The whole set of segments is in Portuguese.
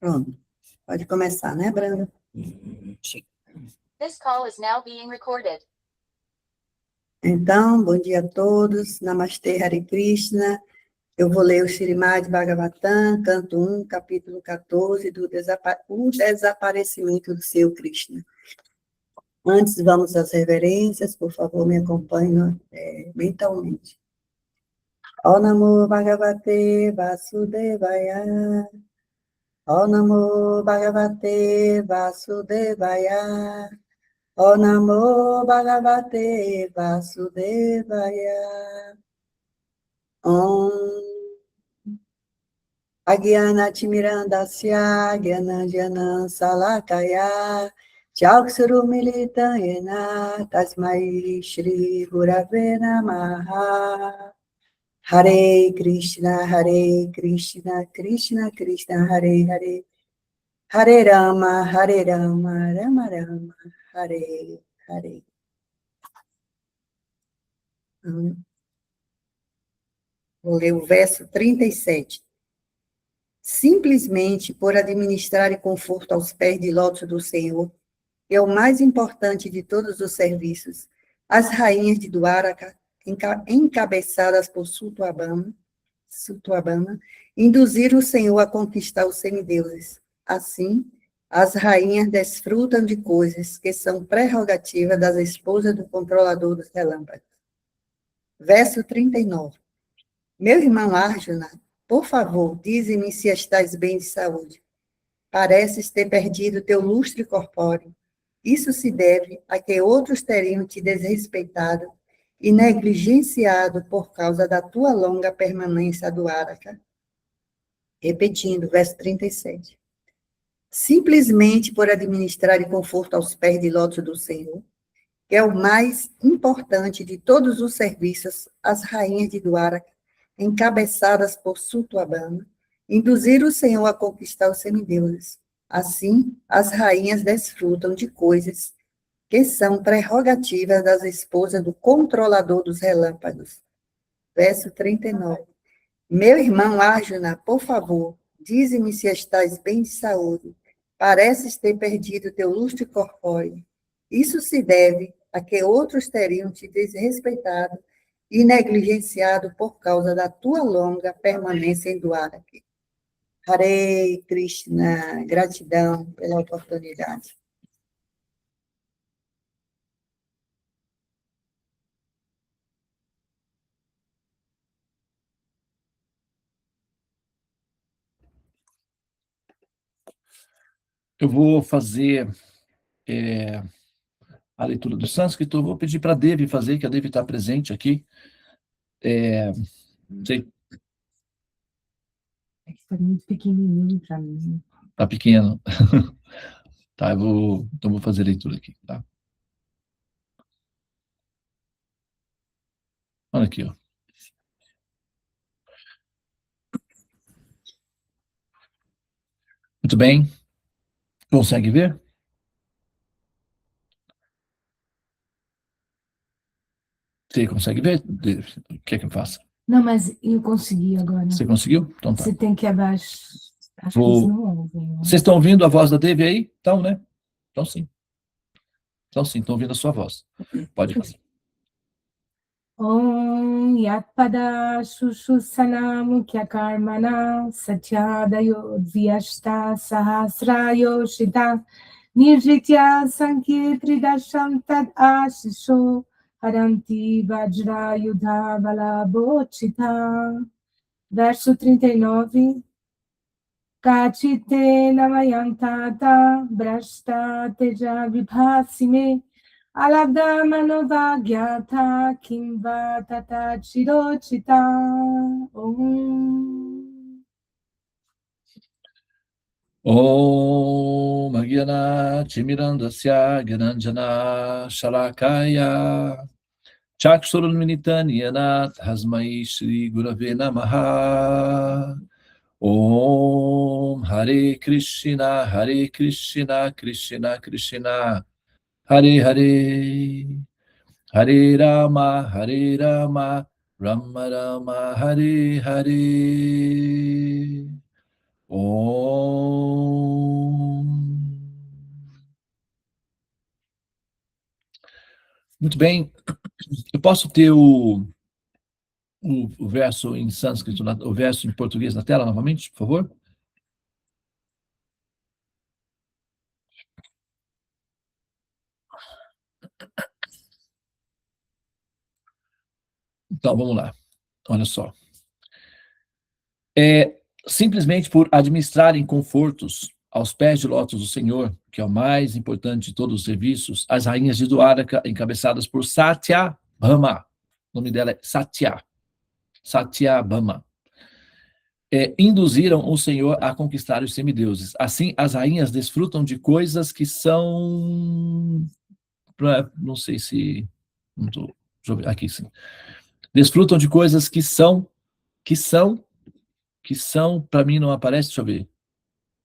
Pronto. Pode começar, né, Branda? This call is now being recorded. Então, bom dia a todos. Namastê, Hare Krishna. Eu vou ler o Srimad Bhagavatam, canto 1, capítulo 14, o desaparecimento do seu Krishna. Antes, vamos às reverências. Por favor, me acompanhem mentalmente. Ó Namo Bhagavate Vasudevaya. Ó Namo Bhagavate Vasudevaya. Ó Namo Bhagavate Vasudevaya. Om Agyanatimirandasya Gyananjana Salakaya Chaksurumilitayena Tasmai Shri Gurave Namaha. Hare Krishna, Krishna Krishna, Hare Hare, Hare Rama, Rama Rama, Hare Hare. Vou ler o verso 37. Simplesmente por administrar conforto aos pés de lótus do Senhor, que é o mais importante de todos os serviços, as rainhas de Dwaraka, encabeçadas por Sutvabhama, induziram o Senhor a conquistar os semideuses. Assim, as rainhas desfrutam de coisas que são prerrogativas das esposas do controlador dos relâmpagos. Verso 39. Meu irmão Arjuna, por favor, dize-me se estás bem de saúde. Pareces ter perdido teu lustre corpóreo. Isso se deve a que outros teriam te desrespeitado e negligenciado por causa da tua longa permanência do Dwaraka. Repetindo, verso 37. Simplesmente por administrar conforto aos pés de lótus do Senhor, que é o mais importante de todos os serviços, as rainhas de Dwaraka, encabeçadas por Sutvabhama, induziram o Senhor a conquistar os semideuses. Assim, as rainhas desfrutam de coisas que são prerrogativas das esposas do controlador dos relâmpagos. Verso 39. Meu irmão Arjuna, por favor, dize-me se estás bem de saúde. Pareces ter perdido teu lustre corpóreo. Isso se deve a que outros teriam te desrespeitado e negligenciado por causa da tua longa permanência em Dwaraka. Hare Krishna, gratidão pela oportunidade. Eu vou fazer a leitura do sânscrito. Eu vou pedir para a Devi fazer, que a Devi está presente aqui. Está muito pequenininho para mim. Está pequeno. Tá, então vou fazer a leitura aqui, tá? Olha aqui, ó. Muito bem. Consegue ver? Você consegue ver? O que é que eu faço? Não, mas eu consegui agora. Você conseguiu? Então tá. Você tem que abaixar. Acho que eles não ouvem. Né? Vocês estão ouvindo a voz da Devi aí? Então, né? Então sim. Então sim, estão ouvindo a sua voz. Pode fazer. Om Yatpada Shushussana Mukhya Karmana Satyadayo Dvyashta Sahasrayo Shita Nirjitya Sankirtridasham Tad Ashisho Haranti Vajrayudha Balabochita. Verso 39. Kachite Namayantata Brashta Teja Vibhasime Alabda Manovagyata Kimva Tata Chirochita. Om Agyana Chimirandasya Gyananjana Shalakaya Chakshurunminitanyana Tasmai Shri Gurave Namaha. Om Hare Krishna, Krishna Krishna, Hare Hare, Hare Rama, Rama Rama, Hare Hare. Om Muito bem. Eu posso ter o verso em sânscrito, o verso em português na tela novamente, por favor? Então, vamos lá. Olha só. Simplesmente por administrarem confortos aos pés de lótus do Senhor, que é o mais importante de todos os serviços, as rainhas de Dwaraka, encabeçadas por Satyabhama, o nome dela é Satyabhama, induziram o Senhor a conquistar os semideuses. Assim, as rainhas desfrutam de coisas que são... Não sei se... Não tô, deixa eu ver, aqui sim. Desfrutam de coisas que são, para mim não aparece, deixa eu ver.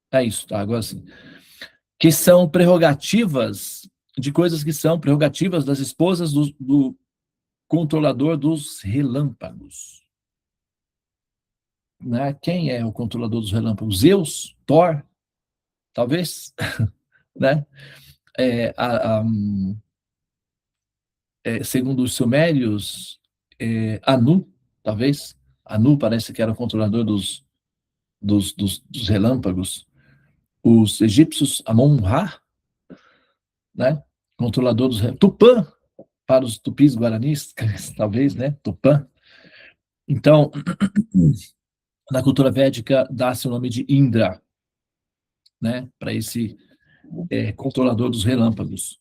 É isso, tá, agora sim. Que são prerrogativas de coisas que são prerrogativas das esposas do controlador dos relâmpagos. Né? Quem é o controlador dos relâmpagos? Zeus? Thor? Talvez? Né? Segundo os sumérios, Anu, talvez. Anu parece que era o controlador dos relâmpagos. Os egípcios, Amon-Ra, né? Controlador dos relâmpagos. Tupã, para os tupis guaranis, talvez, né? Tupã. Então, na cultura védica, dá-se o nome de Indra, né? Para esse controlador dos relâmpagos.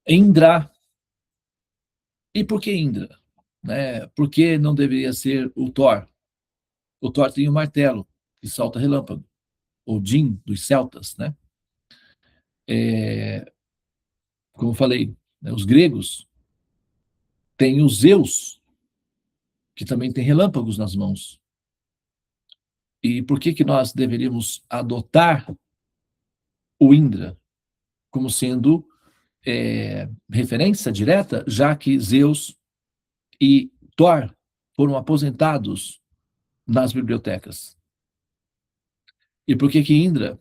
Indra. E por que Indra? Né? Por que não deveria ser o Thor? O Thor tem um martelo que solta relâmpago. Odin, dos celtas, né? Como eu falei, né, os gregos têm o Zeus, que também tem relâmpagos nas mãos. E por que nós deveríamos adotar o Indra como sendo referência direta, já que Zeus e Thor foram aposentados nas bibliotecas? E por que Indra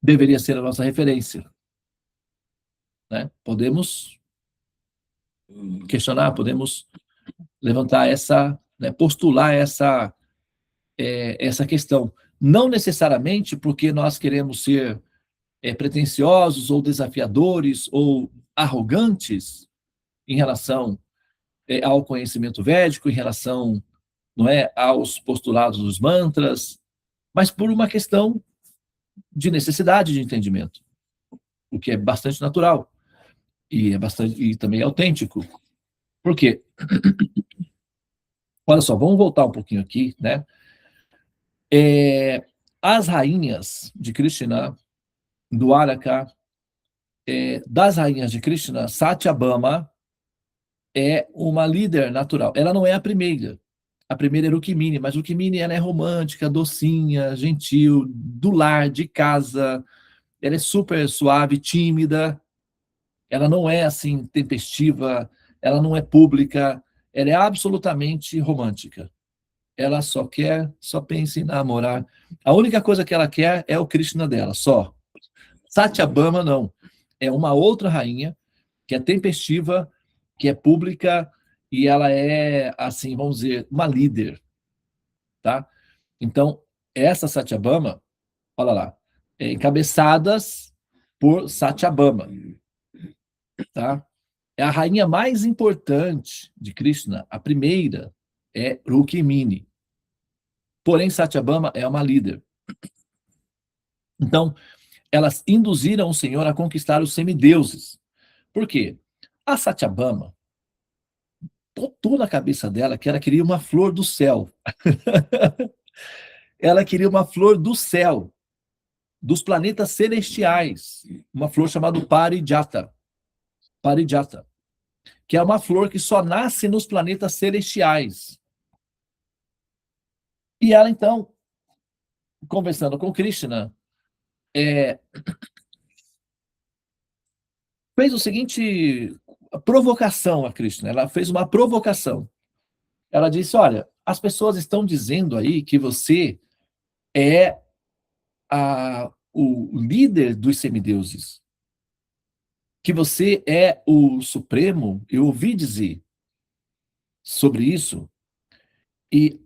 deveria ser a nossa referência? Né? Podemos questionar, podemos levantar postular essa questão. Não necessariamente porque nós queremos ser pretensiosos ou desafiadores ou arrogantes em relação ao conhecimento védico, em relação, não é, aos postulados dos mantras, mas por uma questão de necessidade de entendimento, o que é bastante natural e também autêntico. Por quê? Olha só, vamos voltar um pouquinho aqui, né? As rainhas de Krishna, Dwaraka, das rainhas de Krishna, Satyabhama é uma líder natural. Ela não é a primeira. A primeira é Rukmini, mas Rukmini ela é romântica, docinha, gentil, do lar, de casa. Ela é super suave, tímida. Ela não é assim tempestiva, ela não é pública, ela é absolutamente romântica. Ela só pensa em namorar. A única coisa que ela quer é o Krishna dela, só. Satyabhama não. É uma outra rainha que é tempestiva, que é pública, e ela é, assim, vamos dizer, uma líder. Tá? Então, essa Satyabhama, olha lá, encabeçadas por Satyabhama. Tá? É a rainha mais importante de Krishna, a primeira é Rukmini. Porém, Satyabhama é uma líder. Então, elas induziram o Senhor a conquistar os semideuses. Por quê? A Satyabhama botou na cabeça dela que ela queria uma flor do céu. Ela queria uma flor do céu, dos planetas celestiais, uma flor chamada Parijata. Parijata, que é uma flor que só nasce nos planetas celestiais. E ela, então, conversando com Krishna, fez o seguinte provocação a Krishna. Ela fez uma provocação. Ela disse, olha, as pessoas estão dizendo aí que você é o líder dos semideuses, que você é o supremo. Eu ouvi dizer sobre isso, e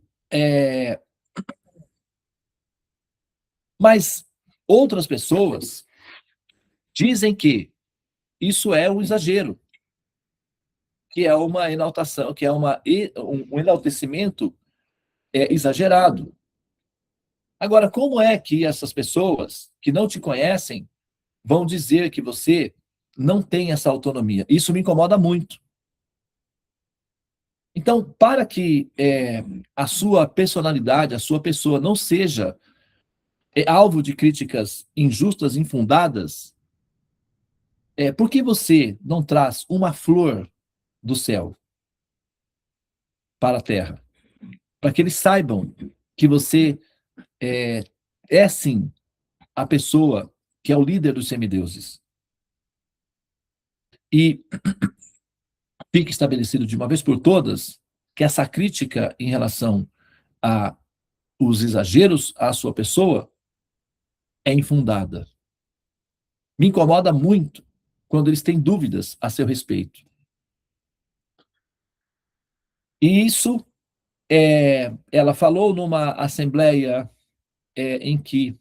mas outras pessoas dizem que isso é um exagero, que é uma enaltação, que é um enaltecimento exagerado. Agora, como é que essas pessoas que não te conhecem vão dizer que você não tem essa autonomia? Isso me incomoda muito. Então, para que a sua personalidade, a sua pessoa não seja alvo de críticas injustas, infundadas, por que você não traz uma flor do céu para a terra? Para que eles saibam que você sim, a pessoa que é o líder dos semideuses. E fique estabelecido de uma vez por todas que essa crítica em relação a os exageros à sua pessoa é infundada. Me incomoda muito quando eles têm dúvidas a seu respeito. E isso, ela falou numa assembleia em que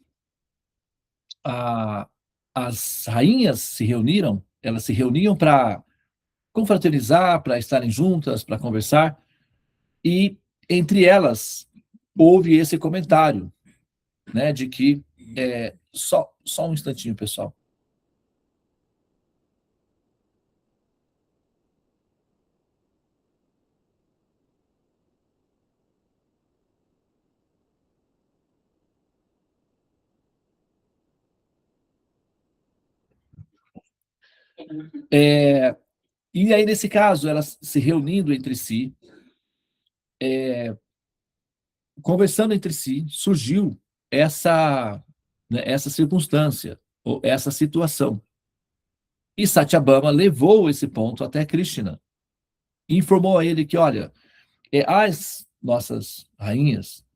as rainhas se reuniram, elas se reuniam para confraternizar, para estarem juntas, para conversar, e entre elas houve esse comentário, né, de que só um instantinho, pessoal. E aí, nesse caso, elas se reunindo entre si, conversando entre si, surgiu essa circunstância, ou essa situação. E Satyabhama levou esse ponto até Krishna e informou a ele que, olha, as nossas rainhas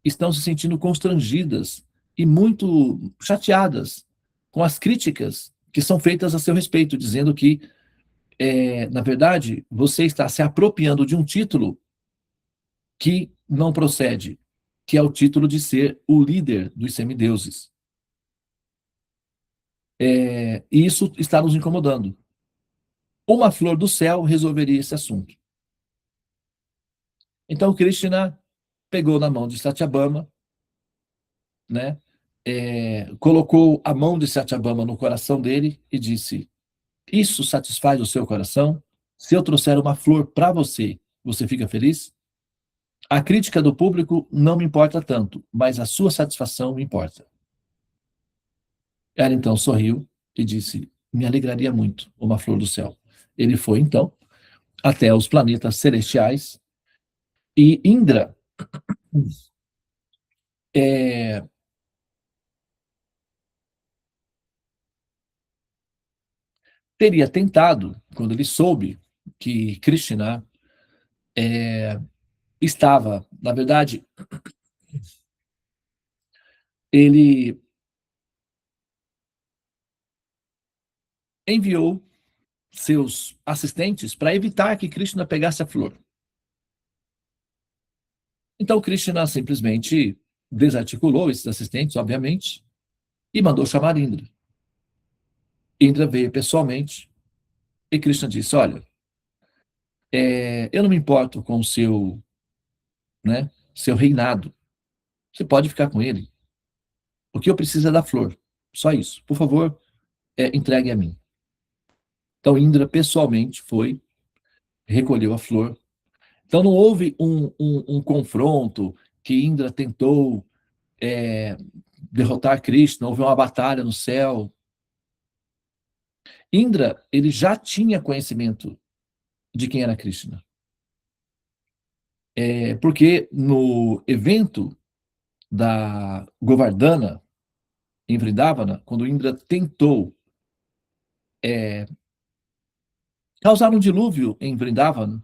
estão se sentindo constrangidas e muito chateadas com as críticas que são feitas a seu respeito, dizendo que, na verdade, você está se apropriando de um título que não procede, que é o título de ser o líder dos semideuses. E isso está nos incomodando. Uma flor do céu resolveria esse assunto. Então, Krishna pegou na mão de Satyabhama, né? Colocou a mão de Satyabhama no coração dele e disse: isso satisfaz o seu coração? Se eu trouxer uma flor para você, você fica feliz? A crítica do público não me importa tanto, mas a sua satisfação me importa. Ela então sorriu e disse: me alegraria muito uma flor do céu. Ele foi então até os planetas celestiais e Indra teria tentado, quando ele soube que Krishna estava, na verdade, ele enviou seus assistentes para evitar que Krishna pegasse a flor. Então Krishna simplesmente desarticulou esses assistentes, obviamente, e mandou chamar Indra. Indra veio pessoalmente e Krishna disse: olha, eu não me importo com o seu reinado. Você pode ficar com ele. O que eu preciso é da flor. Só isso. Por favor, entregue a mim. Então Indra pessoalmente foi, recolheu a flor. Então não houve um confronto que Indra tentou derrotar Krishna, houve uma batalha no céu. Indra, ele já tinha conhecimento de quem era Krishna. Porque no evento da Govardhana, em Vrindavana, quando Indra tentou causar um dilúvio em Vrindavana,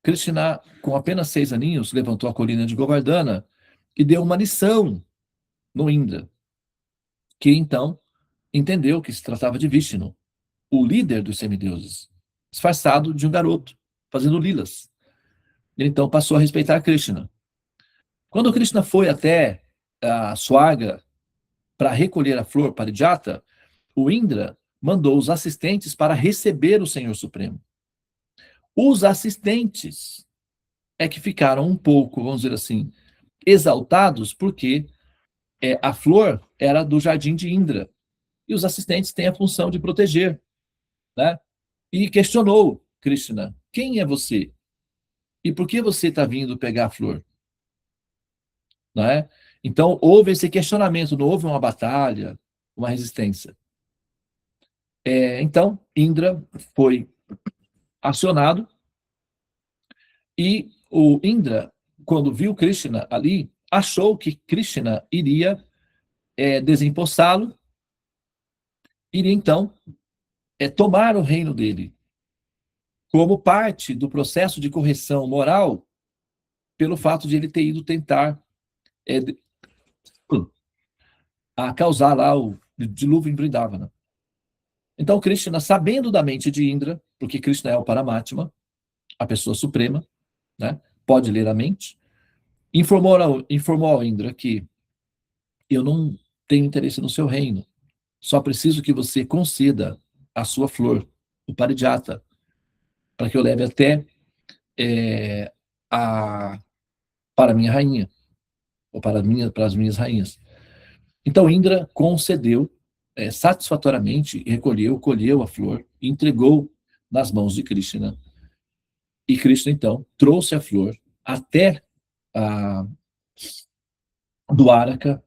Krishna, com apenas 6 aninhos, levantou a colina de Govardhana e deu uma lição no Indra. que então entendeu que se tratava de Vishnu, o líder dos semideuses, disfarçado de um garoto, fazendo lilas. Ele então passou a respeitar Krishna. Quando Krishna foi até a Swarga para recolher a flor Parijata, o Indra mandou os assistentes para receber o Senhor Supremo. Os assistentes é que ficaram um pouco, vamos dizer assim, exaltados, porque a flor era do jardim de Indra, e os assistentes têm a função de proteger, né? E questionou Krishna: quem é você? E por que você está vindo pegar a flor? Não é? Então, houve esse questionamento, não houve uma batalha, uma resistência. Então, Indra foi acionado, e o Indra, quando viu Krishna ali, achou que Krishna iria desempossá-lo, iria então tomar o reino dele, como parte do processo de correção moral, pelo fato de ele ter ido tentar a causar lá o dilúvio em Vrindavana. Então, Krishna, sabendo da mente de Indra, porque Krishna é o Paramatma, a pessoa suprema, né, pode ler a mente, informou ao Indra que eu não tenho interesse no seu reino, só preciso que você conceda a sua flor, o Parijata, para que eu leve até para a minha rainha, ou para as minhas rainhas. Então Indra concedeu satisfatoriamente, colheu a flor, e entregou nas mãos de Krishna. E Krishna, então, trouxe a flor até a Dwaraka,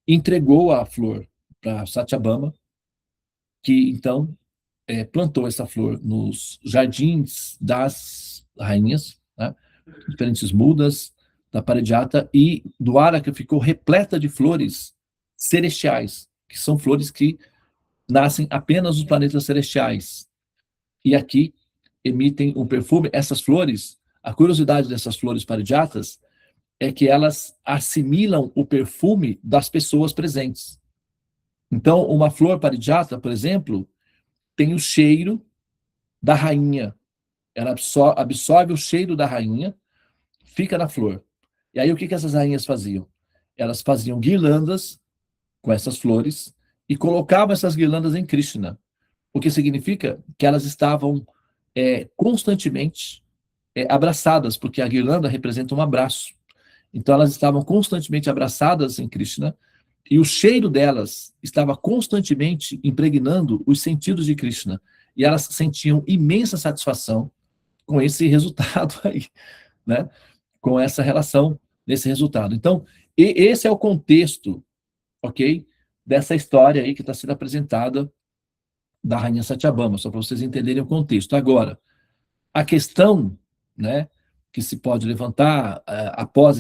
entregou a flor para Satyabhama, que então plantou essa flor nos jardins das rainhas, né? Diferentes mudas da Parijata, e Dwaraka ficou repleta de flores celestiais, que são flores que nascem apenas nos planetas celestiais. E aqui emitem um perfume. Essas flores, a curiosidade dessas flores parijatas é que elas assimilam o perfume das pessoas presentes. Então, uma flor parijata, por exemplo, tem o cheiro da rainha. Ela absorve o cheiro da rainha, fica na flor. E aí o que essas rainhas faziam? Elas faziam guirlandas com essas flores e colocavam essas guirlandas em Krishna, o que significa que elas estavam constantemente abraçadas, porque a guirlanda representa um abraço. Então elas estavam constantemente abraçadas em Krishna, e o cheiro delas estava constantemente impregnando os sentidos de Krishna, e elas sentiam imensa satisfação com esse resultado aí, né? Com essa relação, nesse resultado. Então, esse é o contexto, ok? Dessa história aí que está sendo apresentada da rainha Satyabhama, só para vocês entenderem o contexto. Agora, a questão, né, que se pode levantar após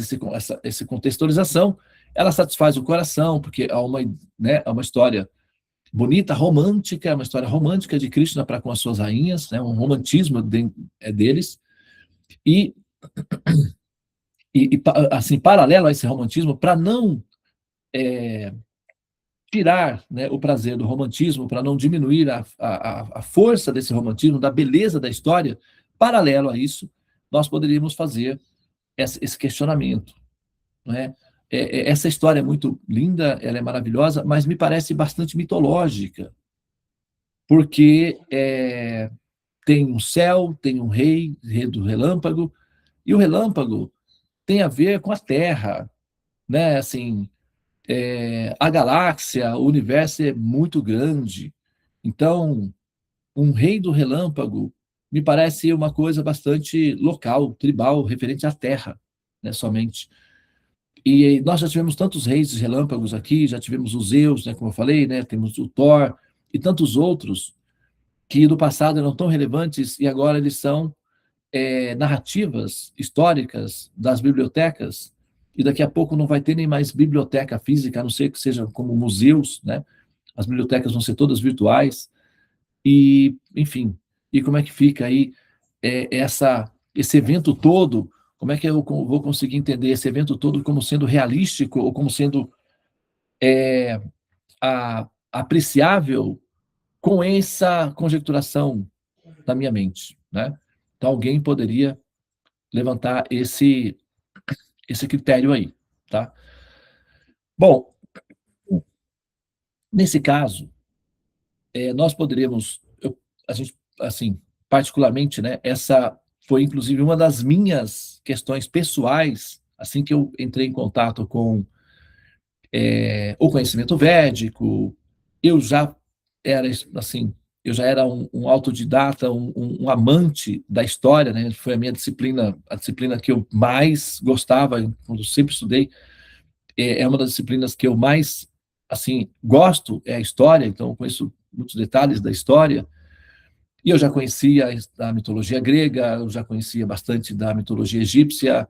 essa contextualização, ela satisfaz o coração, porque há uma história bonita, romântica, é uma história romântica de Krishna para com as suas rainhas, né, um romantismo deles, e assim, paralelo a esse romantismo, para não tirar, né, o prazer do romantismo, para não diminuir a força desse romantismo, da beleza da história, paralelo a isso, nós poderíamos fazer esse questionamento, né? Essa história é muito linda, ela é maravilhosa, mas me parece bastante mitológica, porque tem um céu, tem um rei do relâmpago, e o relâmpago tem a ver com a Terra, né? Assim, a galáxia, o universo é muito grande. Então, um rei do relâmpago me parece uma coisa bastante local, tribal, referente à Terra, né, somente. E nós já tivemos tantos reis de relâmpagos aqui, já tivemos os Zeus, né, como eu falei, né, temos o Thor e tantos outros que no passado eram tão relevantes e agora eles são narrativas históricas das bibliotecas, e daqui a pouco não vai ter nem mais biblioteca física, a não ser que sejam como museus, né? As bibliotecas vão ser todas virtuais, e, enfim, e como é que fica aí esse evento todo, como é que eu vou conseguir entender esse evento todo como sendo realístico, ou como sendo apreciável com essa conjecturação na minha mente, né? Então alguém poderia levantar esse critério aí, tá? Bom, nesse caso, nós poderíamos, a gente, assim, particularmente, né? Essa foi inclusive uma das minhas questões pessoais, assim que eu entrei em contato com o conhecimento védico. Eu já era, assim, eu já era um autodidata, um amante da história, né? Foi a disciplina que eu mais gostava, quando eu sempre estudei. É uma das disciplinas que eu mais, assim, gosto, é a história, então eu conheço muitos detalhes da história. E eu já conhecia a mitologia grega, eu já conhecia bastante da mitologia egípcia,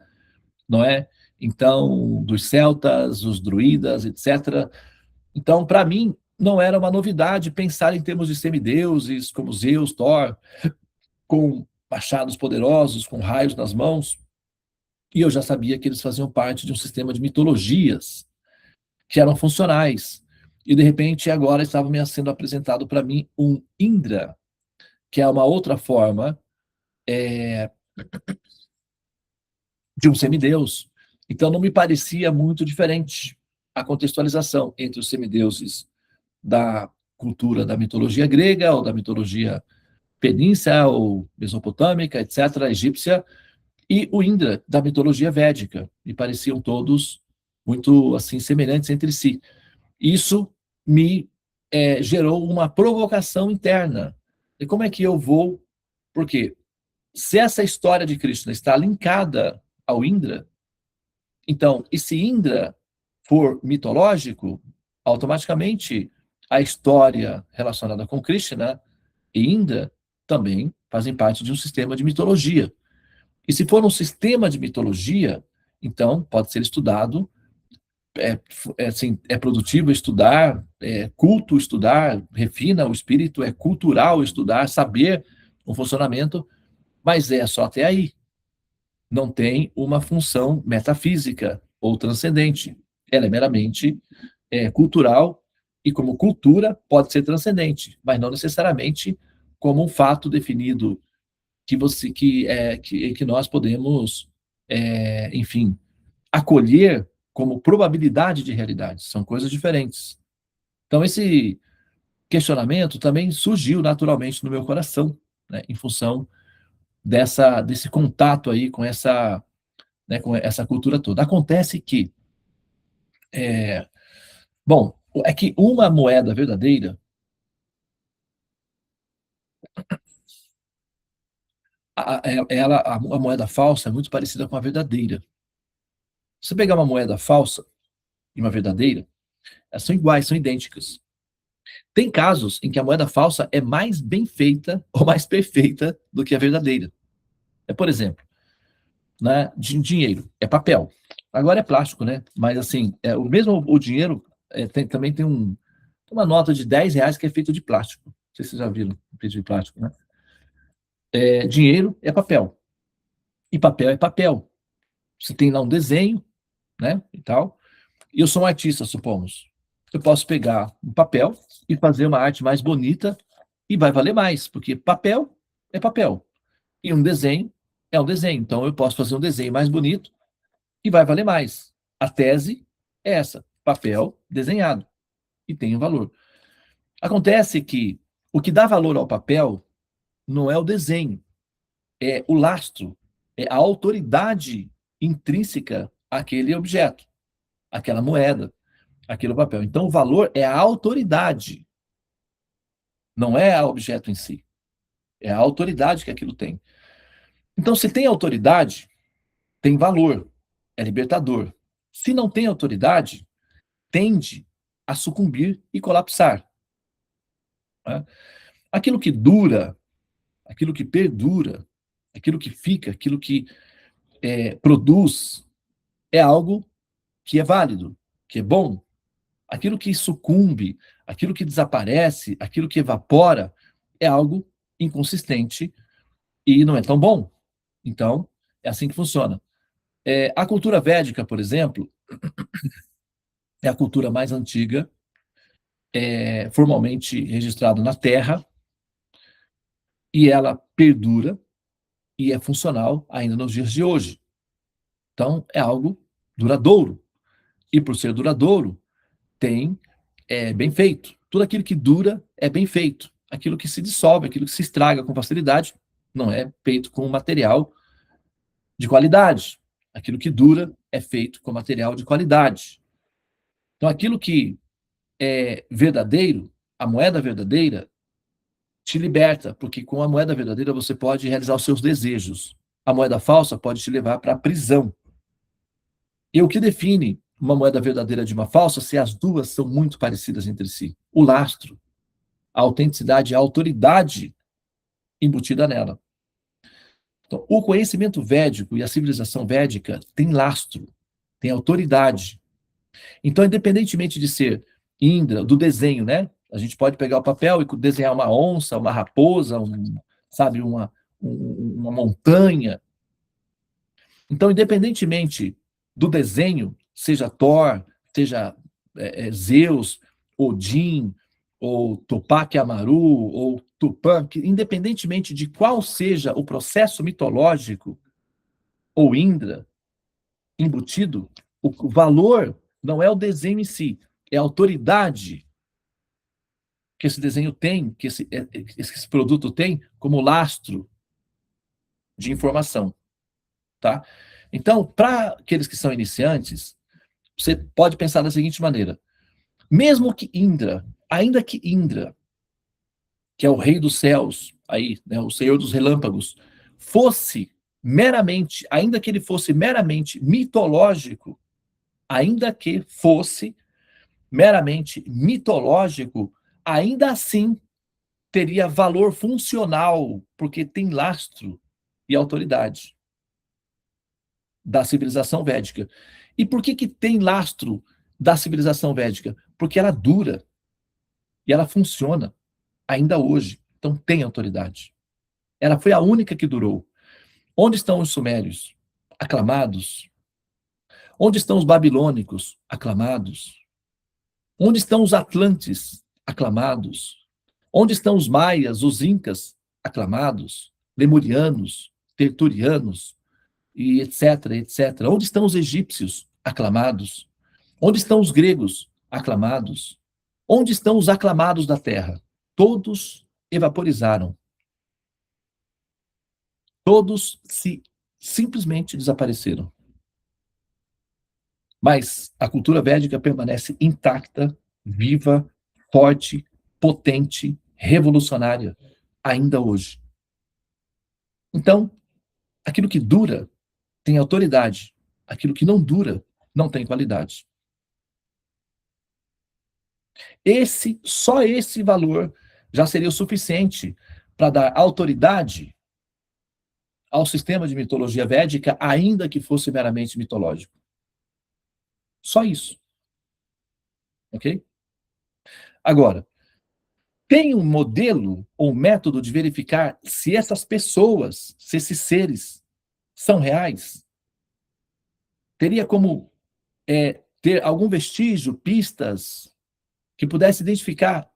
não é? Então, dos celtas, os druidas, etc. Então, para mim, não era uma novidade pensar em termos de semideuses, como Zeus, Thor, com machados poderosos, com raios nas mãos. E eu já sabia que eles faziam parte de um sistema de mitologias que eram funcionais. E, de repente, agora estava me sendo apresentado para mim um Indra, que é uma outra forma de um semideus. Então, não me parecia muito diferente a contextualização entre os semideuses da cultura da mitologia grega ou da mitologia fenícia ou mesopotâmica, etc., egípcia, e o Indra da mitologia védica. Me pareciam todos muito assim semelhantes entre si. Isso me gerou uma provocação interna. E como é que eu vou? Porque se essa história de Krishna está linkada ao Indra, então, e se Indra for mitológico, automaticamente a história relacionada com Krishna e Indra também fazem parte de um sistema de mitologia. E se for um sistema de mitologia, então pode ser estudado, assim, é produtivo estudar, é culto estudar, refina o espírito, é cultural estudar, saber o funcionamento, mas é só até aí. Não tem uma função metafísica ou transcendente. Ela é meramente cultural, e como cultura pode ser transcendente, mas não necessariamente como um fato definido que nós podemos, enfim, acolher como probabilidade de realidade. São coisas diferentes. Então, esse questionamento também surgiu naturalmente no meu coração, né, em função desse contato aí com essa cultura toda. Acontece que, bom, é que uma moeda verdadeira, a moeda falsa é muito parecida com a verdadeira. Se você pegar uma moeda falsa e uma verdadeira, elas são iguais, são idênticas. Tem casos em que a moeda falsa é mais bem feita ou mais perfeita do que a verdadeira. Por exemplo, né, dinheiro, é papel. Agora é plástico, né? Mas assim, o dinheiro também tem uma nota de R$ 10 que é feita de plástico. Não sei se vocês já viram feito de plástico, né? Dinheiro é papel. E papel é papel. Você tem lá um desenho, né? E tal. E eu sou um artista, supomos. Eu posso pegar um papel e fazer uma arte mais bonita e vai valer mais, porque papel é papel. E um desenho é um desenho. Então eu posso fazer um desenho mais bonito e vai valer mais. A tese é essa: papel desenhado. E tem um valor. Acontece que o que dá valor ao papel não é o desenho, é o lastro, é a autoridade intrínseca àquele objeto, àquela moeda, aquele papel. Então, o valor é a autoridade, não é o objeto em si. É a autoridade que aquilo tem. Então, se tem autoridade, tem valor, é libertador. Se não tem autoridade, tende a sucumbir e colapsar. Né? Aquilo que dura, aquilo que perdura, aquilo que fica, aquilo que produz, é algo que é válido, que é bom. Aquilo que sucumbe, aquilo que desaparece, aquilo que evapora, é algo inconsistente e não é tão bom. Então, é assim que funciona. A cultura védica, por exemplo, é a cultura mais antiga formalmente registrado na Terra, e ela perdura e é funcional ainda nos dias de hoje. Então, é algo duradouro. E por ser duradouro, é bem feito. Tudo aquilo que dura é bem feito. Aquilo que se dissolve, aquilo que se estraga com facilidade, não é feito com material de qualidade. Aquilo que dura é feito com material de qualidade. Então, aquilo que é verdadeiro, a moeda verdadeira, te liberta, porque com a moeda verdadeira você pode realizar os seus desejos. A moeda falsa pode te levar para a prisão. E o que define uma moeda verdadeira de uma falsa se as duas são muito parecidas entre si? O lastro, a autenticidade, a autoridade embutida nela. Então, o conhecimento védico e a civilização védica tem lastro, tem autoridade. Então, independentemente de ser Indra, do desenho, né? A gente pode pegar o papel e desenhar uma onça, uma raposa, sabe, uma montanha. Então, independentemente do desenho, seja Thor, seja Zeus, Odin, ou Tupac Amaru, ou Tupã, independentemente de qual seja o processo mitológico, ou Indra, embutido, o valor não é o desenho em si, é a autoridade que esse desenho tem, que esse produto tem, como lastro de informação, tá? Então, para aqueles que são iniciantes, você pode pensar da seguinte maneira: mesmo que Indra, ainda que Indra, que é o rei dos céus, aí, né, o senhor dos relâmpagos, fosse meramente, ainda que ele fosse meramente mitológico, ainda que fosse meramente mitológico, ainda assim teria valor funcional, porque tem lastro e autoridade da civilização védica. E por que tem lastro da civilização védica? Porque ela dura e ela funciona ainda hoje. Então tem autoridade. Ela foi a única que durou. Onde estão os sumérios? Aclamados. Onde estão os babilônicos? Aclamados. Onde estão os atlantes? Aclamados. Onde estão os maias, os incas? Aclamados. Lemurianos, terturianos, e etc, etc. Onde estão os egípcios? Aclamados. Onde estão os gregos? Aclamados. Onde estão os aclamados da terra? Todos evaporizaram. Todos simplesmente desapareceram. Mas a cultura védica permanece intacta, viva, forte, potente, revolucionária, ainda hoje. Então, aquilo que dura tem autoridade. Aquilo que não dura não tem qualidade. Só esse valor já seria o suficiente para dar autoridade ao sistema de mitologia védica, ainda que fosse meramente mitológico. Só isso. Ok? Agora, tem um modelo ou método de verificar se essas pessoas, se esses seres são reais? Teria como ter algum vestígio, pistas, que pudesse identificar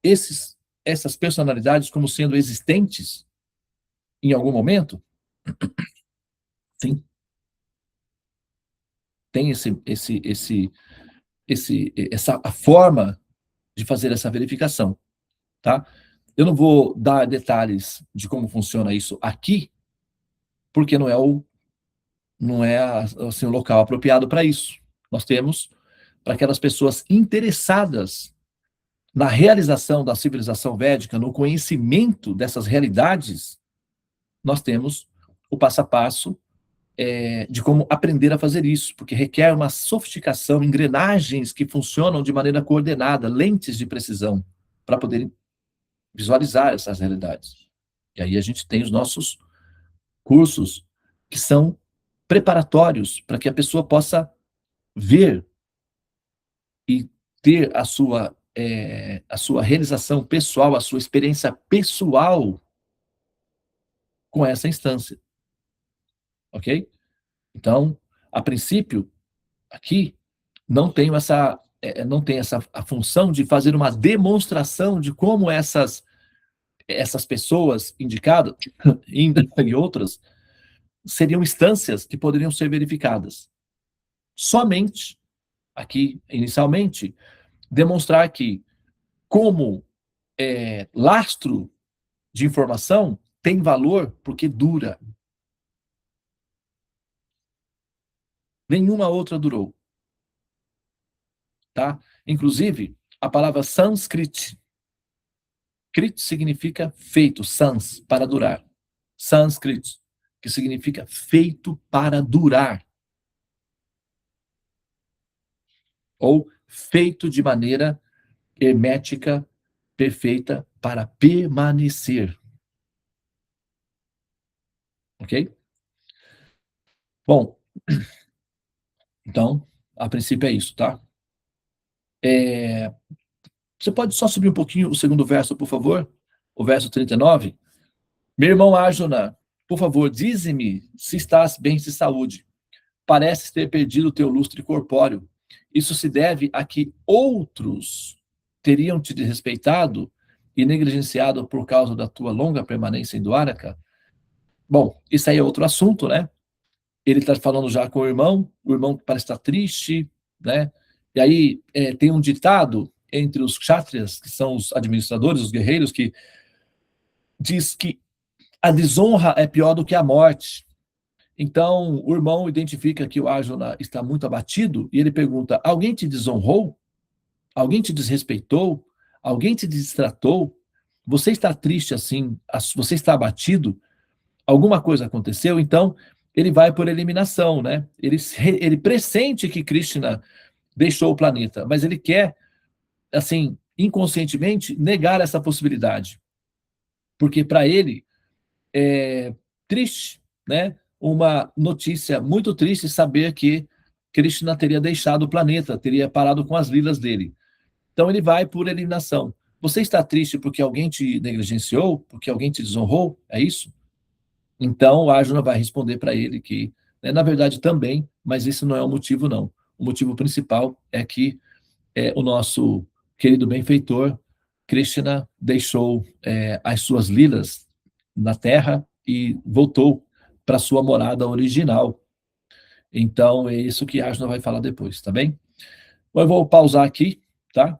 essas personalidades como sendo existentes em algum momento? Sim. Tem a forma de fazer essa verificação, tá? Eu não vou dar detalhes de como funciona isso aqui, porque não é assim, o local apropriado para isso. Nós temos para aquelas pessoas interessadas na realização da civilização védica, no conhecimento dessas realidades, nós temos o passo a passo de como aprender a fazer isso, porque requer uma sofisticação, engrenagens que funcionam de maneira coordenada, lentes de precisão, para poder visualizar essas realidades. E aí a gente tem os nossos cursos que são preparatórios para que a pessoa possa ver e ter a sua realização pessoal, a sua experiência pessoal com essa instância. Ok? Então, a princípio, aqui, não tenho essa não tem a função de fazer uma demonstração de como essas pessoas indicadas, Indra e outras, seriam instâncias que poderiam ser verificadas. Somente, aqui, inicialmente, demonstrar que, como lastro de informação, tem valor porque dura. Nenhuma outra durou. Tá? Inclusive, a palavra sânscrito, Krit significa feito, sans, para durar. Sânscrito, que significa feito para durar. Ou feito de maneira hermética, perfeita, para permanecer. Ok? Bom, então, a princípio é isso, tá? Você pode só subir um pouquinho o segundo verso, por favor? O verso 39. Meu irmão Arjuna, por favor, dize-me se estás bem de saúde. Pareces ter perdido o teu lustre corpóreo. Isso se deve a que outros teriam te desrespeitado e negligenciado por causa da tua longa permanência em Dwaraka? Bom, isso aí é outro assunto, né? Ele está falando já com o irmão parece estar triste, né? E aí tem um ditado entre os kshatriyas, que são os administradores, os guerreiros, que diz que a desonra é pior do que a morte. Então, o irmão identifica que o Arjuna está muito abatido e ele pergunta: alguém te desonrou? Alguém te desrespeitou? Alguém te destratou? Você está triste assim? Você está abatido? Alguma coisa aconteceu? Então, ele vai por eliminação, né? Ele pressente que Krishna deixou o planeta, mas ele quer, assim, inconscientemente, negar essa possibilidade. Porque para ele é triste, né? Uma notícia muito triste saber que Krishna teria deixado o planeta, teria parado com as lilas dele. Então ele vai por eliminação. Você está triste porque alguém te negligenciou? Porque alguém te desonrou? É isso? Então o Arjuna vai responder para ele que, né, na verdade também, mas isso não é o motivo não. O motivo principal é que o nosso querido benfeitor, Krishna, deixou as suas lilas na Terra e voltou para sua morada original. Então, é isso que Arjuna vai falar depois, tá bem? Bom, eu vou pausar aqui, tá?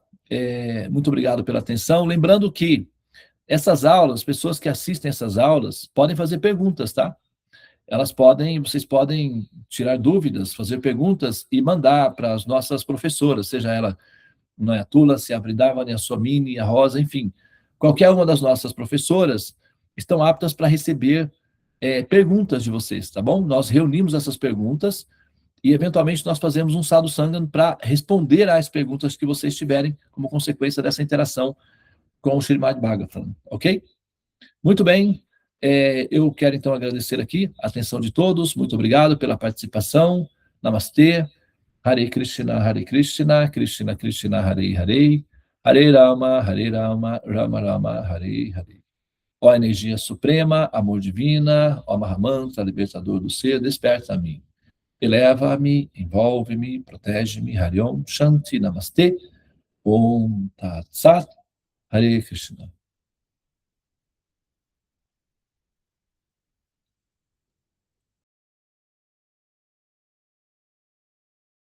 Muito obrigado pela atenção. Lembrando que essas aulas, pessoas que assistem essas aulas, podem fazer perguntas, tá? Vocês podem tirar dúvidas, fazer perguntas e mandar para as nossas professoras, seja ela a Tulasi, a Vrindavani, a Somini, a Rosa, enfim. Qualquer uma das nossas professoras estão aptas para receber perguntas de vocês, tá bom? Nós reunimos essas perguntas e, eventualmente, nós fazemos um sadhu sangam para responder às perguntas que vocês tiverem como consequência dessa interação com o Srimad Bhagavatam, ok? Muito bem, eu quero, então, agradecer aqui a atenção de todos, muito obrigado pela participação, namastê, Hare Krishna, Krishna Krishna, Hare Hare, Hare Rama, Rama Rama, Hare Hare. Ó energia suprema, amor divina, ó Mahamantra, libertador do ser, desperta-me, eleva-me, envolve-me, protege-me, Hariom, Shanti, Namastê, Om Tat Sat, Hare Krishna.